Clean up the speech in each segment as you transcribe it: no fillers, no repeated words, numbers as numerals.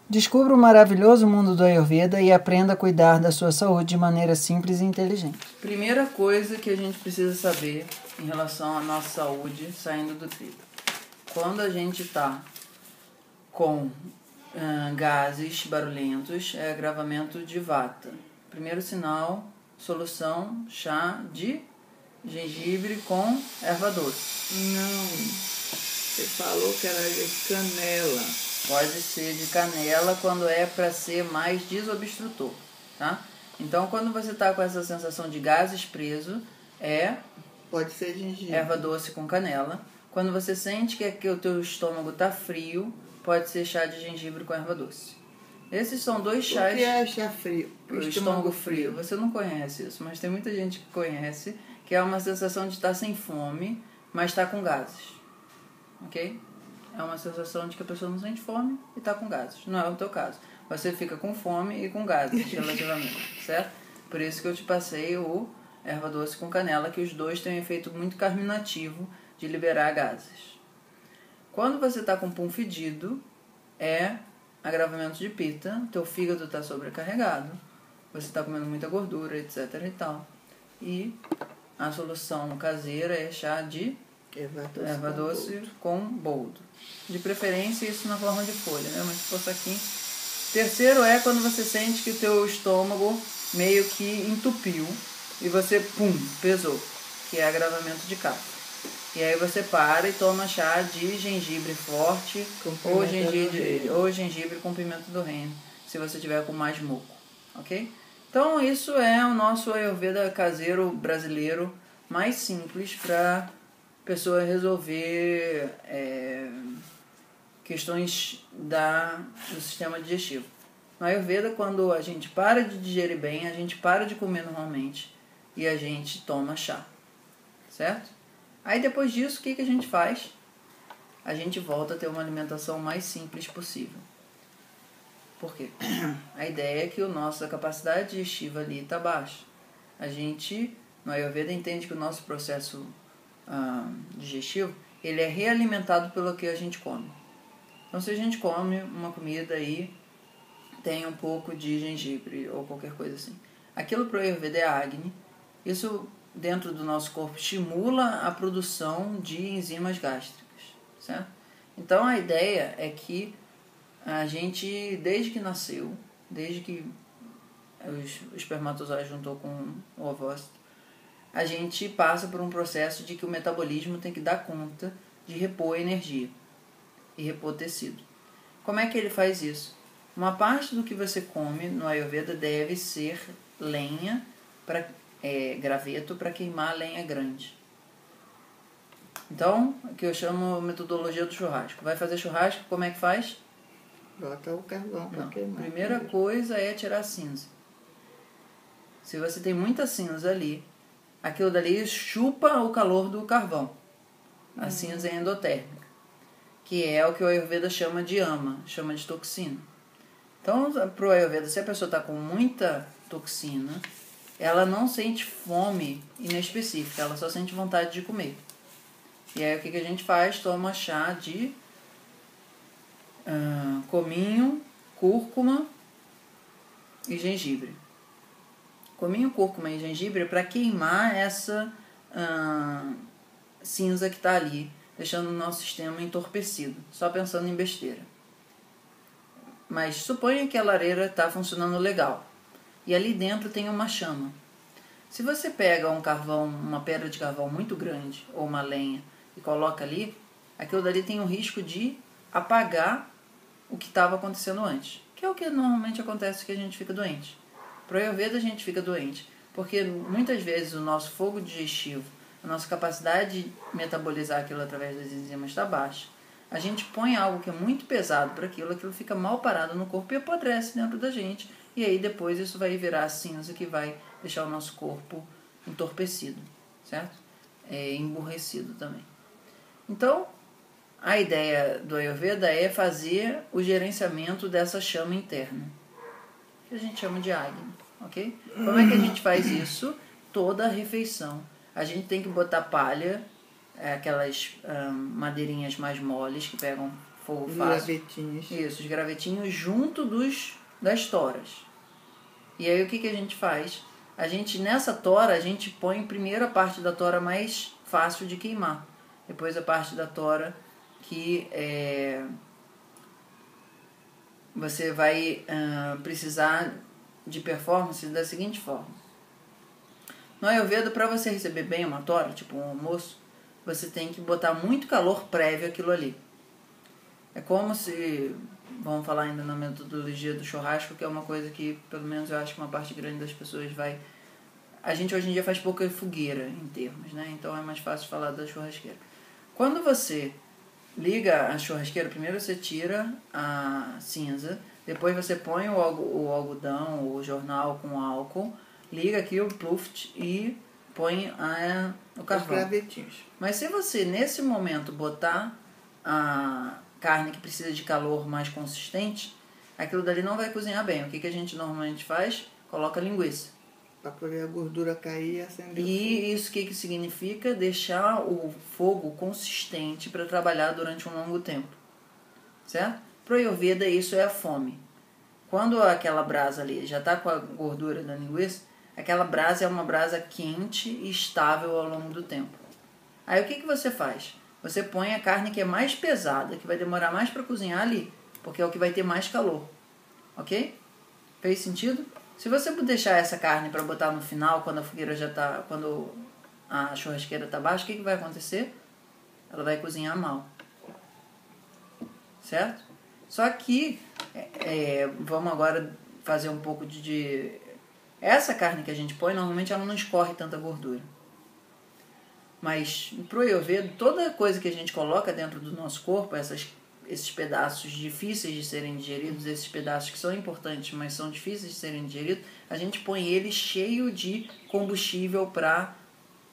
Descubra o maravilhoso mundo do Ayurveda e aprenda a cuidar da sua saúde de maneira simples e inteligente. Primeira coisa que a gente precisa saber em relação à nossa saúde saindo do trigo. Quando a gente está com gases barulhentos, é agravamento de vata. Primeiro sinal, solução, chá de gengibre com erva doce. Não, você falou que era de canela. Pode ser de canela quando é para ser mais desobstrutor, tá? Então, quando você está com essa sensação de gases preso, pode ser gengibre. Erva doce com canela. Quando você sente que o teu estômago está frio, pode ser chá de gengibre com erva doce. Esses são dois chás. O que é chá frio? O estômago frio. Você não conhece isso, mas tem muita gente que conhece, que é uma sensação de estar sem fome, mas está com gases. Ok? É uma sensação de que a pessoa não sente fome e está com gases. Não é o teu caso. Você fica com fome e com gases, relativamente, certo? Por isso que eu te passei o erva doce com canela, que os dois têm um efeito muito carminativo de liberar gases. Quando você está com pum fedido, é agravamento de pita, teu fígado está sobrecarregado, você está comendo muita gordura, etc. e tal. E a solução caseira é chá de erva doce com boldo. De preferência isso na forma de folha, né? Mas se for saquinho. Terceiro é quando você sente que o teu estômago meio que entupiu e você, pesou, que é agravamento de cafo. E aí você para e toma chá de gengibre forte ou gengibre com pimenta do reino, se você tiver com mais muco, ok? Então isso é o nosso Ayurveda caseiro brasileiro mais simples para pessoa resolver questões do sistema digestivo. No Ayurveda, quando a gente para de digerir bem, a gente para de comer normalmente e a gente toma chá, certo? Aí depois disso, o que a gente faz? A gente volta a ter uma alimentação mais simples possível. Por quê? A ideia é que a nossa capacidade digestiva ali está baixa. A gente, no Ayurveda, entende que o nosso processo digestivo, ele é realimentado pelo que a gente come. Então, se a gente come uma comida aí, tem um pouco de gengibre ou qualquer coisa assim. Aquilo pro Ayurveda é Agni. Isso, dentro do nosso corpo, estimula a produção de enzimas gástricas, certo? Então, a ideia é que a gente, desde que nasceu, desde que o espermatozoide juntou com o ovócito, a gente passa por um processo de que o metabolismo tem que dar conta de repor energia e repor tecido. Como é que ele faz isso? Uma parte do que você come no Ayurveda deve ser lenha, graveto, para queimar a lenha grande. Então, o que eu chamo metodologia do churrasco. Vai fazer churrasco, como é que faz? Bota o carvão para queimar. Primeira coisa é tirar a cinza. Se você tem muita cinza ali, aquilo dali chupa o calor do carvão. A cinza é endotérmica, que é o que o Ayurveda chama de ama, chama de toxina. Então, para o Ayurveda, se a pessoa está com muita toxina, ela não sente fome inespecífica, ela só sente vontade de comer. E aí o que a gente faz? Toma chá de cominho, cúrcuma e gengibre. Cominho, cúrcuma e gengibre para queimar essa cinza que está ali, deixando o nosso sistema entorpecido, só pensando em besteira. Mas suponha que a lareira está funcionando legal e ali dentro tem uma chama. Se você pega um carvão, uma pedra de carvão muito grande ou uma lenha e coloca ali, aquilo dali tem o risco de apagar o que estava acontecendo antes, que é o que normalmente acontece, que a gente fica doente. Para o Ayurveda a gente fica doente porque muitas vezes o nosso fogo digestivo, a nossa capacidade de metabolizar aquilo através das enzimas está baixa. A gente põe algo que é muito pesado para aquilo fica mal parado no corpo e apodrece dentro da gente. E aí depois isso vai virar cinza que vai deixar o nosso corpo entorpecido, certo? Emburrecido também. Então, a ideia do Ayurveda é fazer o gerenciamento dessa chama interna, que a gente chama de Agni, ok? Como é que a gente faz isso? Toda a refeição. A gente tem que botar palha, aquelas madeirinhas mais moles que pegam fogo Os fácil. gravetinhos. Isso, os gravetinhos junto das toras. E aí o que a gente faz? A gente, nessa tora, a gente põe primeiro a parte da tora mais fácil de queimar. Depois a parte da tora que você vai precisar de performance da seguinte forma. No Ayurveda, para você receber bem uma tora, tipo um almoço, você tem que botar muito calor prévio àquilo ali. É como se, vamos falar ainda na metodologia do churrasco, que é uma coisa que, pelo menos eu acho que uma parte grande das pessoas vai... A gente hoje em dia faz pouca fogueira em termos, né? Então é mais fácil falar da churrasqueira. Quando você liga a churrasqueira, primeiro você tira a cinza, depois você põe o algodão, o jornal com álcool, liga aqui o pluft e põe o carvão. Os gravetinhos. Mas se você, nesse momento, botar a carne que precisa de calor mais consistente, aquilo dali não vai cozinhar bem. O que a gente normalmente faz? Coloca linguiça. Para poder a gordura cair e acender o fogo. E isso que significa? Deixar o fogo consistente para trabalhar durante um longo tempo. Certo? Pro Ayurveda isso é a fome. Quando aquela brasa ali já está com a gordura da linguiça, aquela brasa é uma brasa quente e estável ao longo do tempo. Aí o que você faz? Você põe a carne que é mais pesada, que vai demorar mais para cozinhar ali, porque é o que vai ter mais calor. Ok? Fez sentido? Se você deixar essa carne para botar no final, quando a fogueira já tá, quando a churrasqueira está baixa, o que vai acontecer? Ela vai cozinhar mal. Certo? Só que, vamos agora fazer um pouco de... Essa carne que a gente põe, normalmente ela não escorre tanta gordura. Mas, pro Ayurveda, toda coisa que a gente coloca dentro do nosso corpo, esses pedaços difíceis de serem digeridos, esses pedaços que são importantes, mas são difíceis de serem digeridos, a gente põe ele cheio de combustível para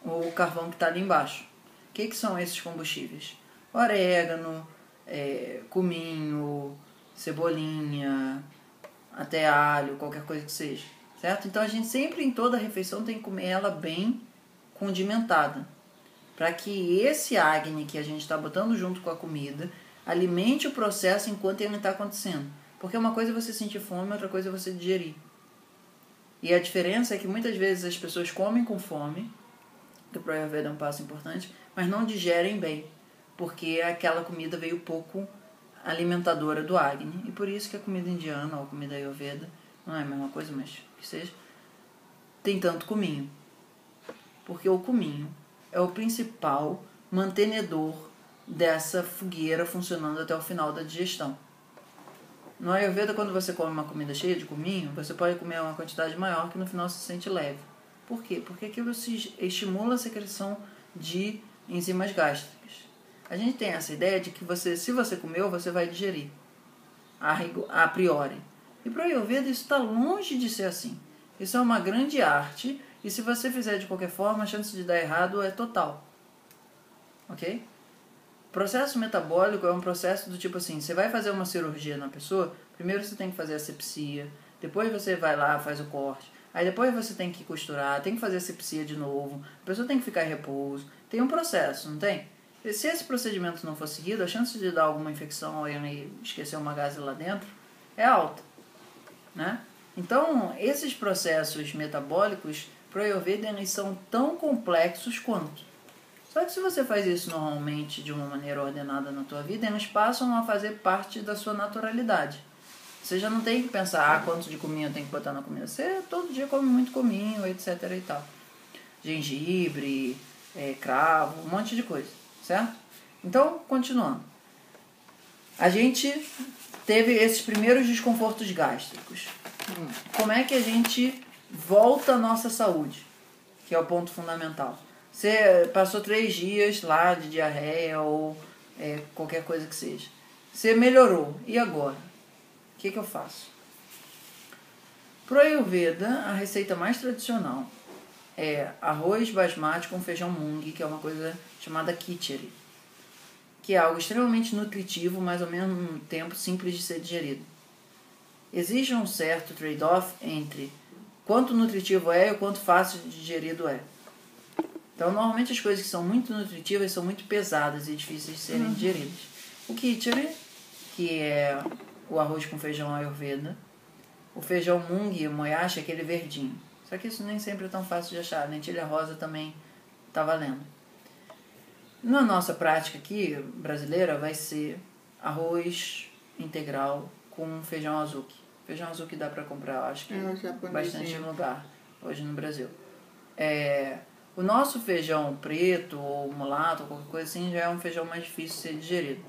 o carvão que está ali embaixo. O que são esses combustíveis? Orégano, cominho, cebolinha, até alho, qualquer coisa que seja. Certo? Então a gente sempre, em toda refeição, tem que comer ela bem condimentada. Para que esse Agni que a gente está botando junto com a comida alimente o processo enquanto ele está acontecendo. Porque uma coisa é você sentir fome, outra coisa é você digerir. E a diferença é que muitas vezes as pessoas comem com fome, que para o Ayurveda é um passo importante, mas não digerem bem, porque aquela comida veio pouco alimentadora do Agni. E por isso que a comida indiana ou a comida Ayurveda, não é a mesma coisa, mas que seja, tem tanto cominho. Porque o cominho é o principal mantenedor dessa fogueira funcionando até o final da digestão. No Ayurveda, quando você come uma comida cheia de cominho, você pode comer uma quantidade maior que no final se sente leve. Por quê? Porque aquilo estimula a secreção de enzimas gástricas. A gente tem essa ideia de que se você comeu, você vai digerir. A priori. E para o Ayurveda isso está longe de ser assim. Isso é uma grande arte e se você fizer de qualquer forma, a chance de dar errado é total. Ok? O processo metabólico é um processo do tipo assim, você vai fazer uma cirurgia na pessoa, primeiro você tem que fazer a asepsia, depois você vai lá, faz o corte, aí depois você tem que costurar, tem que fazer a asepsia de novo, a pessoa tem que ficar em repouso, tem um processo, não tem? E se esse procedimento não for seguido, a chance de dar alguma infecção ou esquecer uma gase lá dentro é alta, né? Então, esses processos metabólicos, pro Ayurveda, eles são tão complexos quanto. Só que se você faz isso normalmente de uma maneira ordenada na tua vida, eles passam a fazer parte da sua naturalidade. Você já não tem que pensar, quanto de cominho eu tenho que botar na comida. Você todo dia come muito cominho, etc e tal. Gengibre, cravo, um monte de coisa, certo? Então, continuando. A gente teve esses primeiros desconfortos gástricos. Como é que a gente volta à nossa saúde? Que é o ponto fundamental. Você passou 3 dias lá de diarreia ou qualquer coisa que seja. Você melhorou. E agora? O que eu faço? Pro Ayurveda, a receita mais tradicional é arroz basmati com feijão mung, que é uma coisa chamada khichdi, que é algo extremamente nutritivo, mas ao mesmo tempo simples de ser digerido. Existe um certo trade-off entre quanto nutritivo é e o quanto fácil de digerido é. Então, normalmente as coisas que são muito nutritivas são muito pesadas e difíceis de serem digeridas. O khichdi que é o arroz com feijão Ayurveda. O feijão Mung, o Moyashi, é aquele verdinho. Só que isso nem sempre é tão fácil de achar. A lentilha rosa também está valendo. Na nossa prática aqui, brasileira, vai ser arroz integral com feijão azuki. Feijão azuki dá para comprar, acho que bastante lugar hoje no Brasil. O nosso feijão preto ou mulato, ou qualquer coisa assim, já é um feijão mais difícil de ser digerido.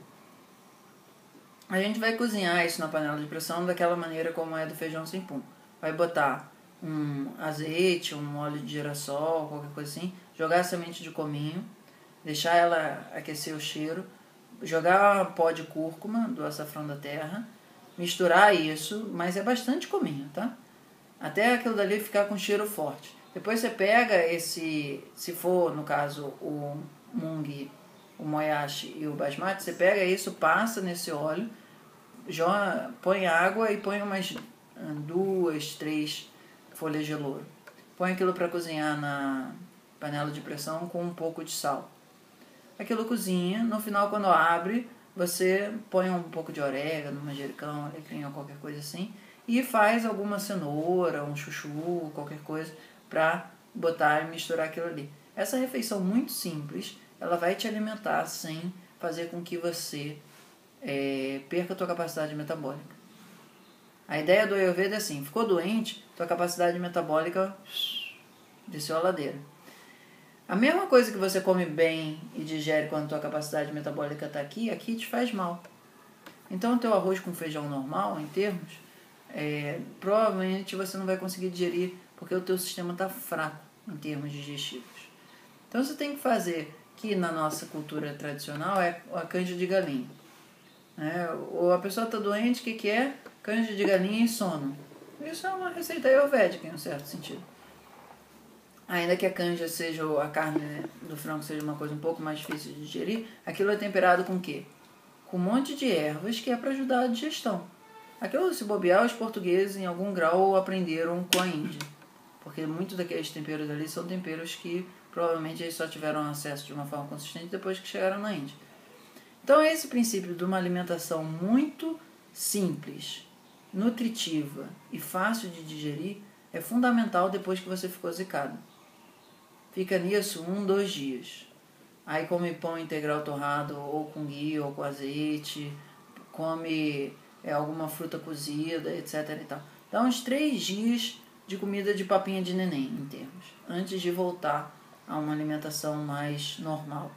A gente vai cozinhar isso na panela de pressão daquela maneira como é do feijão sem pum. Vai botar um azeite, um óleo de girassol, qualquer coisa assim, jogar a semente de cominho, deixar ela aquecer o cheiro, jogar pó de cúrcuma do açafrão da terra, misturar isso, mas é bastante cominho, tá? Até aquilo dali ficar com cheiro forte. Depois você pega esse, se for no caso o Mung, o Moyashi e o Basmati, você pega isso, passa nesse óleo, põe água e põe umas 2, 3 folhas de louro. Põe aquilo para cozinhar na panela de pressão com um pouco de sal. Aquilo cozinha, no final quando abre, você põe um pouco de orégano, manjericão, alecrim ou qualquer coisa assim, e faz alguma cenoura, um chuchu, qualquer coisa, para botar e misturar aquilo ali. Essa refeição muito simples, ela vai te alimentar sem fazer com que você perca a tua capacidade metabólica. A ideia do Ayurveda é assim, ficou doente, tua capacidade metabólica desceu a ladeira. A mesma coisa que você come bem e digere quando a tua capacidade metabólica está aqui te faz mal. Então o teu arroz com feijão normal, em termos, provavelmente você não vai conseguir digerir porque o teu sistema está fraco em termos digestivos. Então você tem que fazer, que na nossa cultura tradicional é a canja de galinha. Ou a pessoa está doente, o que é? Canja de galinha e sono. Isso é uma receita ayurvédica em um certo sentido. Ainda que a canja seja, a carne do frango seja uma coisa um pouco mais difícil de digerir, aquilo é temperado com o quê? Com um monte de ervas que é para ajudar a digestão. Aquilo, se bobear, os portugueses em algum grau aprenderam com a Índia. Porque muitos daqueles temperos ali são temperos que provavelmente eles só tiveram acesso de uma forma consistente depois que chegaram na Índia. Então esse princípio de uma alimentação muito simples, nutritiva e fácil de digerir é fundamental depois que você ficou zicado. Fica nisso 1, 2 dias. Aí come pão integral torrado ou com ghee ou com azeite, come alguma fruta cozida, etc. e tal. Dá uns 3 dias de comida de papinha de neném, em termos, antes de voltar a uma alimentação mais normal.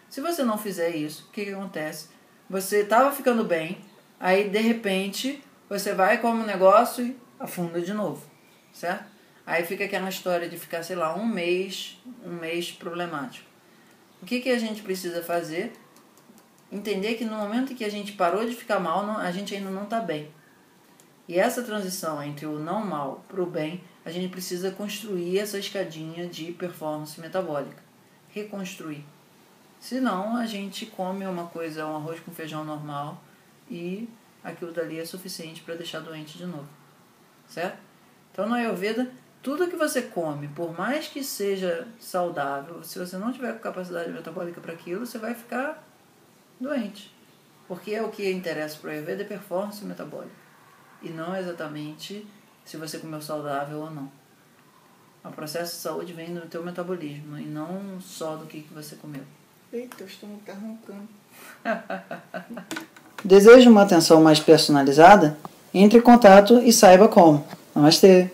Se você não fizer isso, o que acontece? Você estava ficando bem, aí de repente você vai, come um negócio e afunda de novo, certo? Aí fica aquela história de ficar, sei lá, um mês problemático. O que a gente precisa fazer? Entender que no momento em que a gente parou de ficar mal, a gente ainda não está bem. E essa transição entre o não mal para o bem, a gente precisa construir essa escadinha de performance metabólica. Reconstruir. Senão a gente come uma coisa, um arroz com feijão normal e aquilo dali é suficiente para deixar doente de novo. Certo? Então no Ayurveda, tudo que você come, por mais que seja saudável, se você não tiver capacidade metabólica para aquilo, você vai ficar doente. Porque o que interessa para o Ayurveda é performance metabólica. E não exatamente se você comeu saudável ou não. O processo de saúde vem do teu metabolismo e não só do que você comeu. Eita, o estômago tá roncando. Deseja uma atenção mais personalizada? Entre em contato e saiba como. Namastê!